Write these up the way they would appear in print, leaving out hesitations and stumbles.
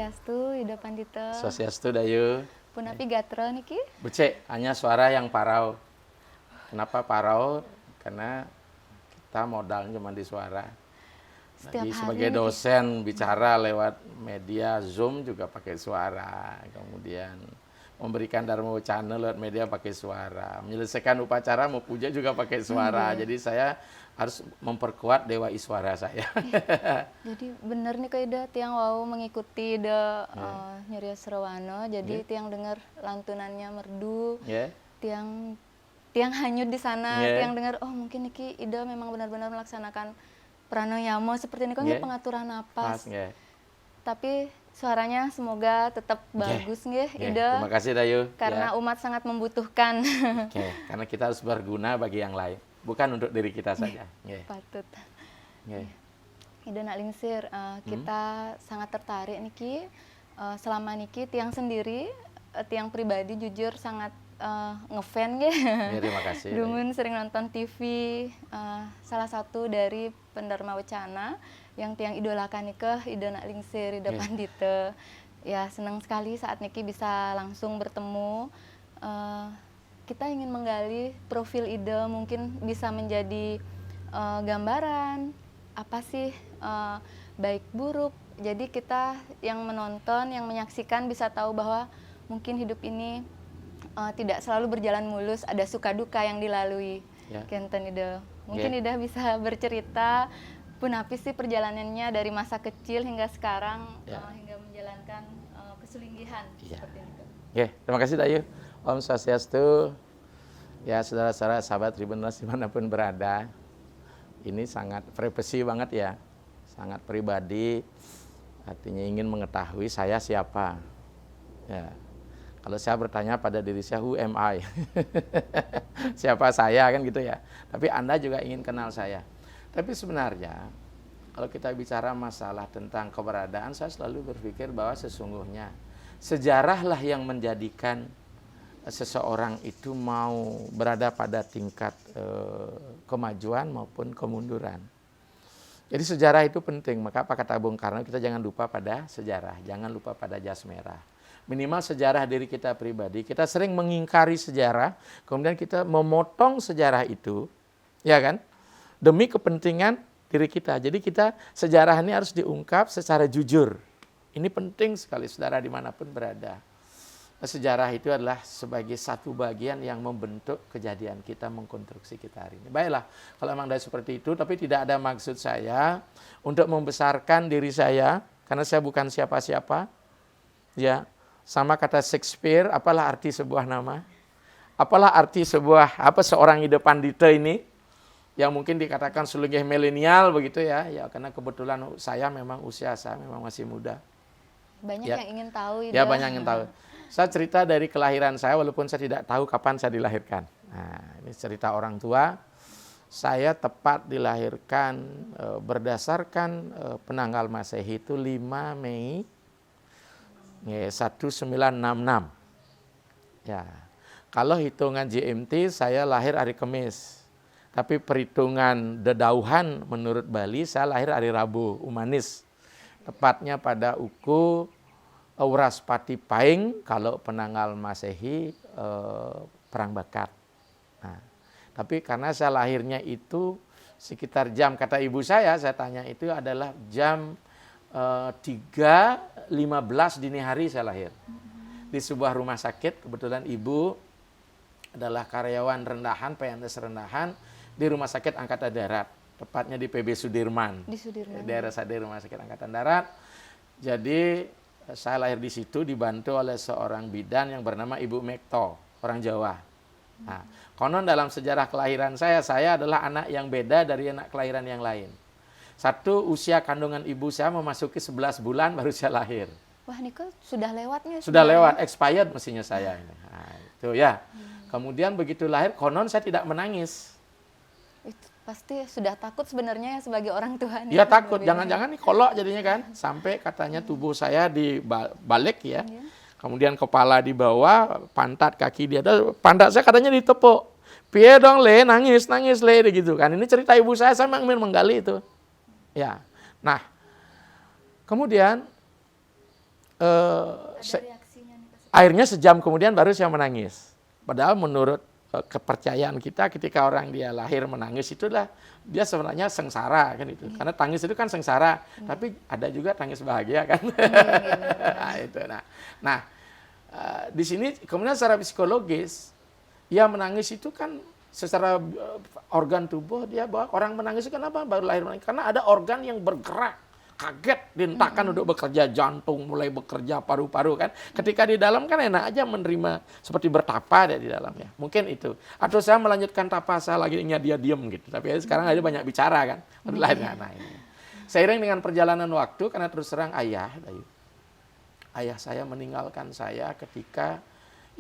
Swastiastu, Ida Pandita. Swastiastu Dayu. Punapi gatra niki? Becek, hanya suara yang parau. Kenapa parau? Karena kita modal cuma di suara. Jadi sebagai dosen bicara lewat media Zoom juga pakai suara. Kemudian memberikan Dharma Wacana lewat media pakai suara. Menyelesaikan upacara mau puja juga pakai suara. Jadi saya harus memperkuat dewa iswara saya. Jadi benar nih Kak Ida, tiang wau mengikuti Ida Nyeriya Srawana. Jadi tiang dengar lantunannya merdu. Tiang hanyut di sana. Tiang dengar, oh mungkin niki Ida memang benar-benar melaksanakan pranayama seperti ini kan pengaturan napas. Tapi suaranya semoga tetap bagus nggih Ida. Terima kasih Dayu. Karena umat sangat membutuhkan. Karena kita harus berguna bagi yang lain, bukan untuk diri kita saja. Patut. Ida nak lingsir, kita sangat tertarik niki selama niki tiang sendiri, tiang pribadi jujur sangat ngefan nggih. Terima kasih. Dungun sering nonton TV, salah satu dari Pendharma Wacana yang tiang idolakan nike Ida nak lingsir, Ida Pandita. Ya senang sekali saat niki bisa langsung bertemu. Kita ingin menggali profil Ida, mungkin bisa menjadi gambaran apa sih baik buruk. Jadi kita yang menonton, yang menyaksikan bisa tahu bahwa mungkin hidup ini tidak selalu berjalan mulus, ada suka duka yang dilalui. Kenten Ida. Mungkin Ida bisa bercerita punapi sih perjalanannya dari masa kecil hingga sekarang hingga menjalankan kesulinggihan seperti itu. Terima kasih Dayu. Om Swastiastu. Ya saudara-saudara sahabat Tribunnews dimanapun berada. Ini sangat privasi banget ya. Sangat pribadi. Artinya ingin mengetahui saya siapa. Ya. Kalau saya bertanya pada diri saya, who am I? Siapa saya kan gitu ya. Tapi Anda juga ingin kenal saya. Tapi sebenarnya kalau kita bicara masalah tentang keberadaan, saya selalu berpikir bahwa sesungguhnya sejarahlah yang menjadikan seseorang itu mau berada pada tingkat kemajuan maupun kemunduran. Jadi sejarah itu penting. Maka apa kata Bung Karno, kita jangan lupa pada sejarah, jangan lupa pada jas merah. Minimal sejarah diri kita pribadi. Kita sering mengingkari sejarah, kemudian kita memotong sejarah itu, ya kan? Demi kepentingan diri kita. Jadi kita sejarah ini harus diungkap secara jujur. Ini penting sekali saudara dimanapun berada. Sejarah itu adalah sebagai satu bagian yang membentuk kejadian kita, mengkonstruksi kita hari ini. Baiklah, kalau memang dari seperti itu, tapi tidak ada maksud saya untuk membesarkan diri saya, karena saya bukan siapa-siapa. Ya, sama kata Shakespeare, apalah arti sebuah nama? Apalah arti seorang Ida Pandita ini? Yang mungkin dikatakan sulungih milenial begitu ya. Ya karena kebetulan saya memang usia saya memang masih muda. Banyak yang ingin tahu Ida. Ya banyak yang ingin tahu. Saya cerita dari kelahiran saya walaupun saya tidak tahu kapan saya dilahirkan. Nah, ini cerita orang tua. Saya tepat dilahirkan berdasarkan penanggal Masehi itu 5 Mei 1966. Ya. Kalau hitungan GMT saya lahir hari Kamis. Tapi perhitungan dedauhan menurut Bali saya lahir hari Rabu, Umanis. Tepatnya pada Uku Wraspati Paing, kalau penanggal Masehi Perang Bakat. Nah, tapi karena saya lahirnya itu sekitar jam, kata ibu saya tanya itu adalah jam 3.15 dini hari saya lahir. Di sebuah rumah sakit, kebetulan ibu adalah karyawan rendahan, PNS rendahan, di Rumah Sakit Angkatan Darat, tepatnya di PB Sudirman. Di Sudirman. Daerah Sadir Rumah Sakit Angkatan Darat. Jadi saya lahir di situ dibantu oleh seorang bidan yang bernama Ibu Mekto, orang Jawa. Nah, konon dalam sejarah kelahiran saya adalah anak yang beda dari anak kelahiran yang lain. Satu, usia kandungan ibu saya memasuki 11 bulan baru saya lahir. Wah, Niko sudah lewatnya. Sudah lewat, expired mestinya saya ini. Nah, itu ya. Kemudian begitu lahir, konon saya tidak menangis. Itu pasti sudah takut sebenarnya ya sebagai orang tua. Ya takut, jangan-jangan nih kolok jadinya kan. Sampai katanya tubuh saya dibalik ya. Kemudian kepala di bawah, pantat kaki di atas. Pantat saya katanya ditepuk. Piye dong le, nangis le gitu kan. Ini cerita ibu saya memang ingin menggali itu. Ya. Nah, kemudian reaksinya nih, Pak? akhirnya sejam kemudian baru saya menangis. Padahal menurut kepercayaan kita ketika orang dia lahir menangis itulah dia sebenarnya sengsara kan itu. Karena tangis itu kan sengsara, tapi ada juga tangis bahagia kan. Nah, itu. Nah, di sini kemudian secara psikologis ya menangis itu kan secara organ tubuh dia bahwa orang menangis itu kenapa baru lahir menangis? Karena ada organ yang bergerak. Kaget, dihentakan untuk bekerja, jantung mulai bekerja, paru-paru kan. Ketika di dalam kan enak aja menerima seperti bertapa ada di dalamnya. Mungkin itu. Atau saya melanjutkan tapa saya lagi dia diem gitu. Tapi sekarang ada banyak bicara kan. Nah, ini. Seiring dengan perjalanan waktu karena terus terang ayah saya meninggalkan saya ketika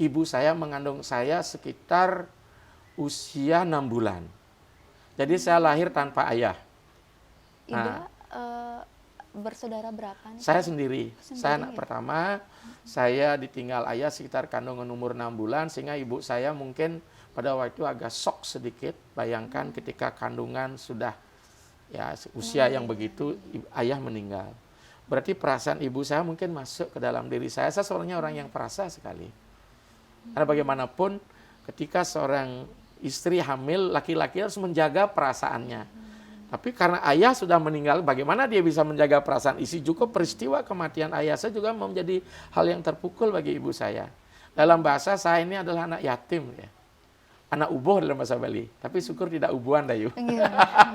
ibu saya mengandung saya sekitar usia 6 bulan. Jadi saya lahir tanpa ayah. Ibu bersaudara berapa nih? Saya sendiri. Saya anak ya? pertama. Saya ditinggal ayah sekitar kandungan umur 6 bulan. Sehingga ibu saya mungkin pada waktu itu agak shock sedikit. Bayangkan ketika kandungan sudah ya usia yang begitu, ayah meninggal. Berarti perasaan ibu saya mungkin masuk ke dalam diri saya. Saya sebenarnya orang yang perasa sekali. Karena bagaimanapun ketika seorang istri hamil, laki-laki harus menjaga perasaannya. Tapi karena ayah sudah meninggal, bagaimana dia bisa menjaga perasaan istri? Cukup peristiwa kematian ayah saya juga menjadi hal yang terpukul bagi ibu saya. Dalam bahasa saya ini adalah anak yatim ya. Anak ubuh dalam bahasa Bali. Tapi syukur tidak ubuhan Dayu.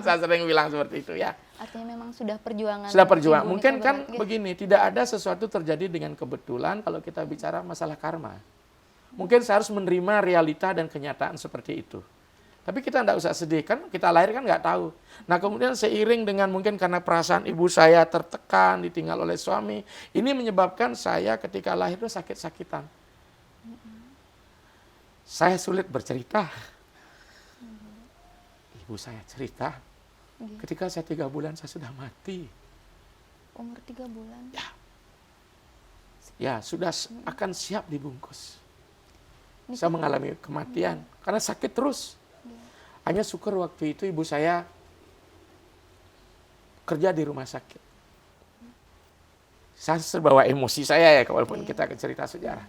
Saya sering bilang seperti itu ya. Artinya memang sudah perjuangan. Sudah perjuangan. Mungkin kan begini, tidak ada sesuatu terjadi dengan kebetulan kalau kita bicara masalah karma. Mungkin saya harus menerima realita dan kenyataan seperti itu. Tapi kita tidak usah sedih, kan kita lahir kan nggak tahu. Nah kemudian seiring dengan mungkin karena perasaan ibu saya tertekan, ditinggal oleh suami, ini menyebabkan saya ketika lahir itu sakit-sakitan. Saya sulit bercerita. Ibu saya cerita, ketika saya 3 bulan saya sudah mati. Umur 3 bulan? Ya sudah akan siap dibungkus. Saya mengalami kematian, karena sakit terus. Hanya syukur waktu itu ibu saya kerja di rumah sakit. Saya terbawa emosi saya ya, walaupun kita cerita sejarah.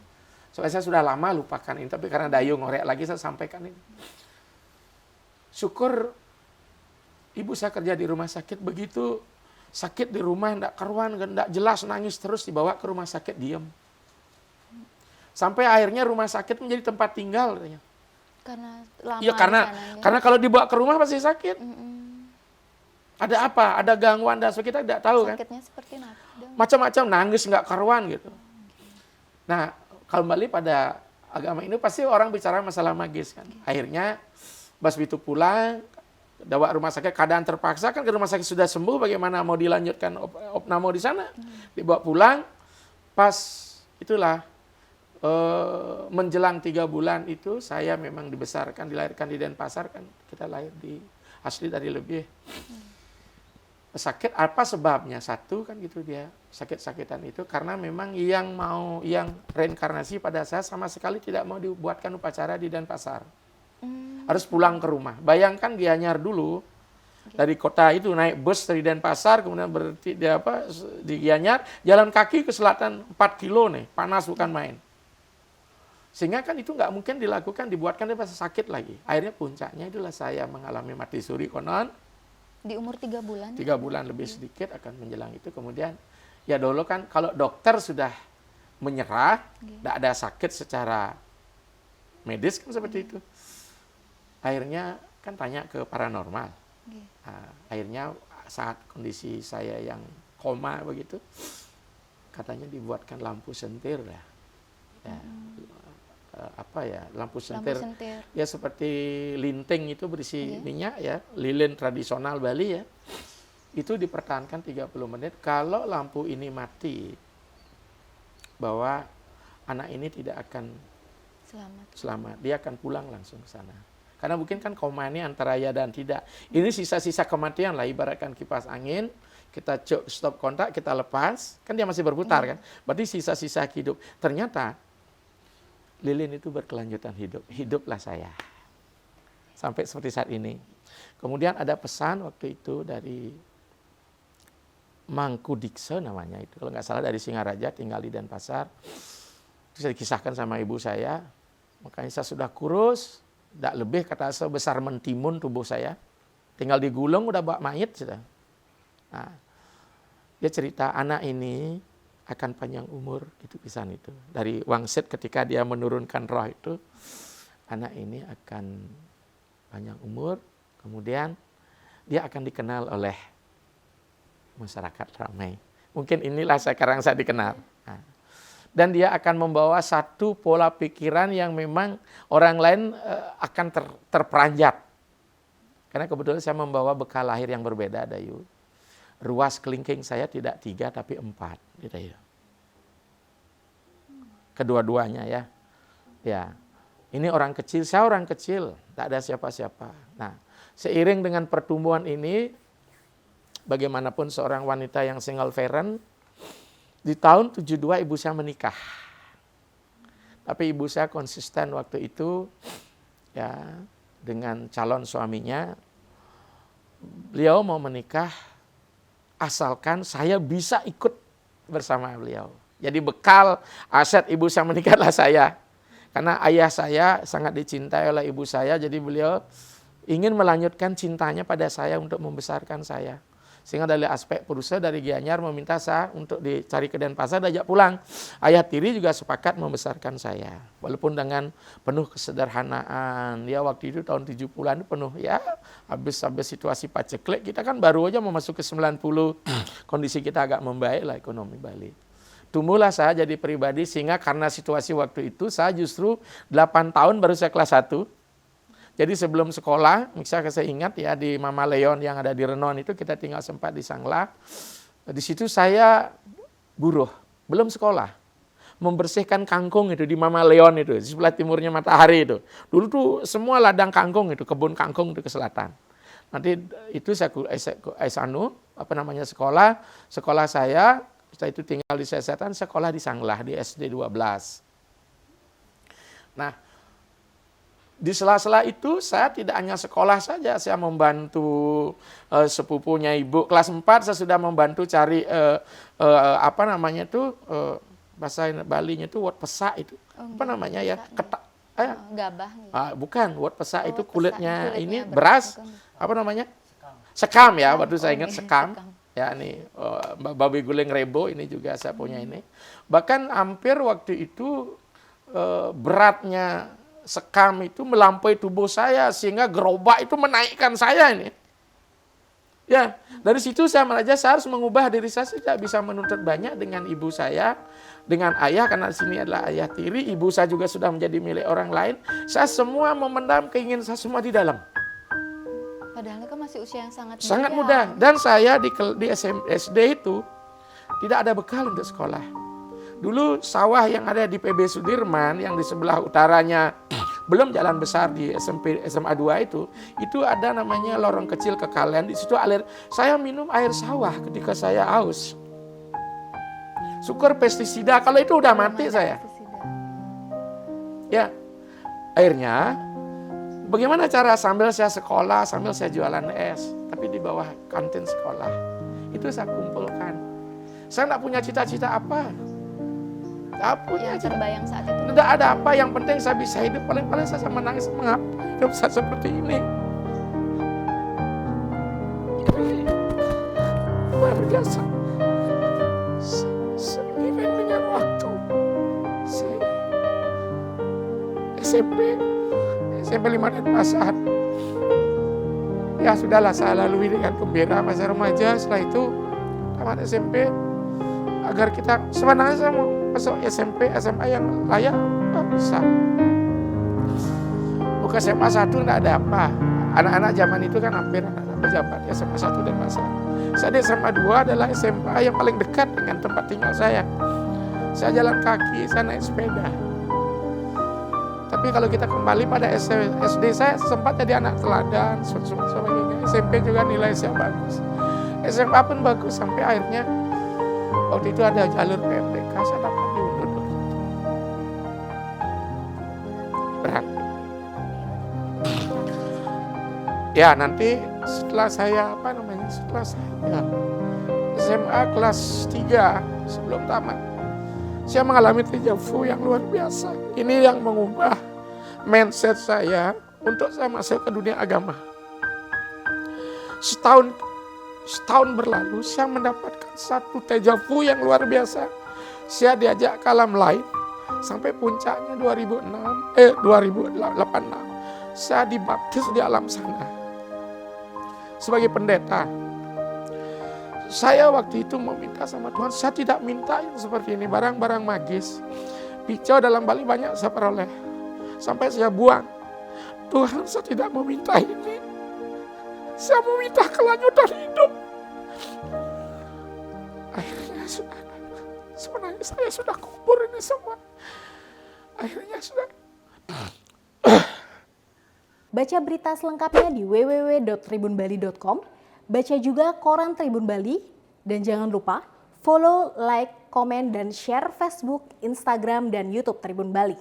Soalnya saya sudah lama lupakan ini, tapi karena Dayu ngorek lagi saya sampaikan ini. Syukur ibu saya kerja di rumah sakit, begitu sakit di rumah, enggak karuan, enggak jelas, nangis terus, dibawa ke rumah sakit, diam. Sampai akhirnya rumah sakit menjadi tempat tinggal katanya. Karena lama ya karena kalau dibawa ke rumah pasti sakit. Ada apa? Ada gangguan dan kita tidak tahu. Sakitnya kan. Seperti apa? Macam-macam, nangis nggak karuan gitu. Nah, kembali pada agama ini pasti orang bicara masalah magis kan. Akhirnya pas itu pulang, bawa rumah sakit, keadaan terpaksa kan, ke rumah sakit sudah sembuh, bagaimana mau dilanjutkan opname di sana? Dibawa pulang, pas itulah menjelang 3 bulan itu saya memang dibesarkan, dilahirkan di Denpasar kan, kita lahir di asli dari lebih. Sakit apa sebabnya? Satu kan gitu dia sakit-sakitan itu karena memang yang reinkarnasi pada saya sama sekali tidak mau dibuatkan upacara di Denpasar. Harus pulang ke rumah. Bayangkan Gianyar dulu dari kota itu naik bus dari Denpasar, kemudian berhenti di Gianyar, jalan kaki ke selatan 4 kilo nih, panas bukan main. Sehingga kan itu nggak mungkin dilakukan, dibuatkan dia pasti sakit lagi. Akhirnya puncaknya itulah saya mengalami mati suri konon. Di umur 3 bulan? 3 bulan lebih sedikit akan menjelang itu. Kemudian ya dulu kan kalau dokter sudah menyerah, tidak ada sakit secara medis kan seperti itu. Akhirnya kan tanya ke paranormal. Nah, akhirnya saat kondisi saya yang koma begitu, katanya dibuatkan lampu sentir lah. Ya. Lampu sentir ya seperti linting itu berisi minyak ya, lilin tradisional Bali ya, itu dipertahankan 30 menit. Kalau lampu ini mati, bahwa anak ini tidak akan selamat, dia akan pulang langsung ke sana. Karena mungkin kan koma ini antara ya dan tidak. Ini sisa-sisa kematian lah, ibaratkan kipas angin, kita stop kontak, kita lepas, kan dia masih berputar kan, berarti sisa-sisa hidup. Ternyata lilin itu berkelanjutan hidup. Hiduplah saya. Sampai seperti saat ini. Kemudian ada pesan waktu itu dari Mangkudikse namanya itu. Kalau nggak salah dari Singaraja, tinggal di Denpasar. Itu saya dikisahkan sama ibu saya. Makanya saya sudah kurus, tidak lebih kata sebesar mentimun tubuh saya. Tinggal digulung udah bawa mayit sudah. Nah, dia cerita anak ini akan panjang umur, gitu pisan itu. Dari wangsit ketika dia menurunkan roh itu, anak ini akan panjang umur, kemudian dia akan dikenal oleh masyarakat ramai. Mungkin inilah sekarang saya dikenal. Nah, dan dia akan membawa satu pola pikiran yang memang orang lain akan terperanjat. Karena kebetulan saya membawa bekal lahir yang berbeda, Dayu. Ruas kelingking saya tidak 3 tapi 4, gitu ya. Kedua-duanya ya. Ya. Ini orang kecil, saya orang kecil, tak ada siapa-siapa. Nah, seiring dengan pertumbuhan ini, bagaimanapun seorang wanita yang single parent, di tahun 72 ibu saya menikah. Tapi ibu saya konsisten waktu itu ya dengan calon suaminya. Beliau mau menikah asalkan saya bisa ikut bersama beliau. Jadi bekal aset ibu saya menikahlah saya. Karena ayah saya sangat dicintai oleh ibu saya, jadi beliau ingin melanjutkan cintanya pada saya untuk membesarkan saya. Sehingga dari aspek perusahaan dari Gianyar meminta saya untuk dicari ke Denpasar, diajak pulang. Ayah tiri juga sepakat membesarkan saya. Walaupun dengan penuh kesederhanaan. Dia waktu itu tahun 70-an penuh ya. Habis situasi paceklik, kita kan baru aja mau masuk ke 90. Kondisi kita agak membaik lah ekonomi Bali. Tumbuhlah saya jadi pribadi sehingga karena situasi waktu itu saya justru 8 tahun baru saya kelas 1. Jadi sebelum sekolah, misalnya saya ingat ya di Mama Leon yang ada di Renon itu kita tinggal sempat di Sangla. Di situ saya buruh, belum sekolah. Membersihkan kangkung itu di Mama Leon itu, di sebelah timurnya Matahari itu. Dulu tuh semua ladang kangkung itu, kebun kangkung itu ke selatan. Nanti itu saya sekolah saya, setelah itu tinggal di Sesetan, sekolah di Sanglah di SD 12. Nah, di sela-sela itu saya tidak hanya sekolah saja, saya membantu sepupunya ibu. Kelas 4 saya sudah membantu cari bahasa Balinya itu wot pesak itu. Apa namanya ya? Ketak. Gabah. Bukan, wot pesak itu kulitnya ini beras. Apa namanya? Sekam ya, waktu saya ingat sekam. Ya ini babi guling rebo ini juga saya punya ini. Bahkan hampir waktu itu beratnya sekam itu melampaui tubuh saya sehingga gerobak itu menaikkan saya ini. Ya, dari situ saya harus mengubah diri saya tidak bisa menuntut banyak dengan ibu saya, dengan ayah karena di sini adalah ayah tiri, ibu saya juga sudah menjadi milik orang lain. Saya semua memendam keinginan saya semua di dalam. Padahal kan masih usia yang sangat muda. Dan saya di SD itu tidak ada bekal untuk sekolah. Dulu sawah yang ada di PB Sudirman yang di sebelah utaranya belum jalan besar di SMA 2 itu ada namanya lorong kecil Kekalen. Di situ saya minum air sawah ketika saya haus. Syukur pestisida, kalau itu udah mati saya. Ya, akhirnya bagaimana cara sambil saya sekolah, sambil saya jualan es, tapi di bawah kantin sekolah. Itu saya kumpulkan. Saya nggak punya cita-cita apa. Yang terbayang saat itu. Tidak ada apa, yang penting saya bisa hidup. Paling-paling saya menangis mengapa hidup saya seperti ini. Luar biasa. Seiring dengan waktu, saya SMP 5 Denpasar. Ya sudahlah, saya lalui dengan gembira masa remaja. Setelah itu tamat SMP. Agar kita sebenarnya saya mau masuk SMP, SMA yang layak, nggak bisa. Bukan SMA 1 nggak ada apa. Anak-anak zaman itu kan hampir anak-anak pejabat SMA 1 Denpasar. Saya di SMA 2 adalah SMA yang paling dekat dengan tempat tinggal saya. Saya jalan kaki, saya naik sepeda. Tapi kalau kita kembali pada SD saya sempat jadi anak teladan, sebagainya. SMP juga nilai saya bagus. SMA pun bagus sampai akhirnya waktu itu ada jalur PMDK, saya dapat diundur. Berat. Ya nanti setelah saya SMA kelas 3 sebelum tamat, saya mengalami dejavu yang luar biasa. Ini yang mengubah mindset saya untuk saya masuk ke dunia agama. Setahun berlalu, saya mendapatkan satu dejavu yang luar biasa. Saya diajak ke alam lain sampai puncaknya 2086. Saya dibaptis di alam sana sebagai pendeta. Saya waktu itu meminta sama Tuhan, saya tidak minta yang seperti ini, barang-barang magis. Picau dalam Bali banyak saya peroleh. Sampai saya buang. Tuhan, saya tidak meminta ini. Saya meminta kelanjutan hidup. Akhirnya sebenarnya saya sudah kubur ini semua. Akhirnya sudah. Baca berita selengkapnya di www.tribunbali.com. Baca juga koran Tribun Bali. Dan jangan lupa follow, like, komen, dan share Facebook, Instagram, dan YouTube Tribun Bali.